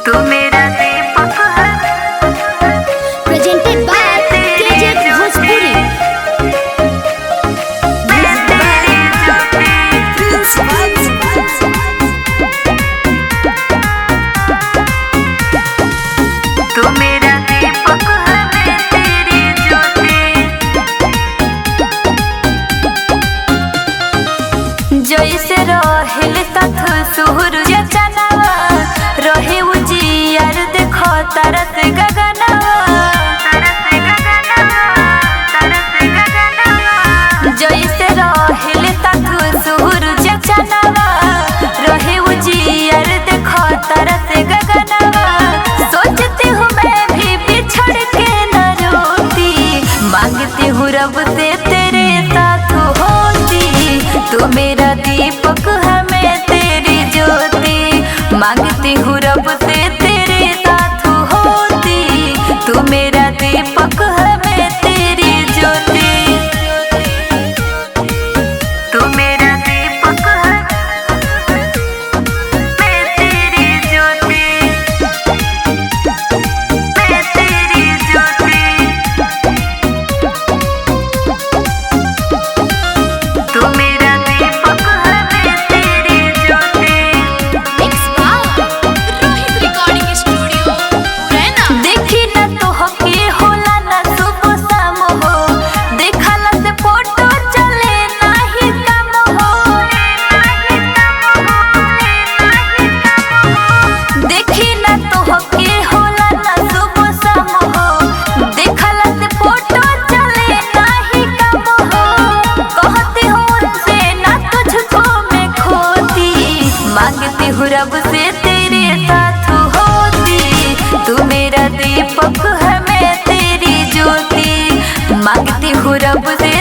तू मेरा दीपक है। Presented by KJ Bhojpuri. मैं तेरी ज्योति। तू मेरा दीपक है, मैं तेरी ज्योति। जैसे रहेल तथ सूरज चनवा, रहे उजियार देखो तरस गगनवा। जैसे रहेल तथ सूरज चनवा, रहे उजियार देखो तरस गगनवा। सोचती हूँ मैं भी बिछड़ के न रोती, मांगती हूँ रब से तेरे साथ होती। तू मेरा दीपक है, मैं तेरी ज्योति। मांगती हूँ रब से तेरे साथ होती। तू मेरा दीपक है, मैं तेरी ज्योति। तू मेरा दीपक है, मैं तेरी ज्योति। मैं तेरी ज्योति। तू मेरा दीपक है, मैं तेरी ज्योति। Mixed by Rohit Recording Studio, Murena. देखी न तो हकी होला न सुबह शाम हो, देखला से फोटो चले नाही कम हो। देखी न तो हकी होला न सुबह शाम हो, देखला से फोटो चले नाही कम हो। कहती हूँ उनसे ना तुझको मैं खोती, मांगती हूँ रब से तेरे साथ होती। तू मेरा दीपक है, मैं तेरी ज्योति। मांगती हूँ रब से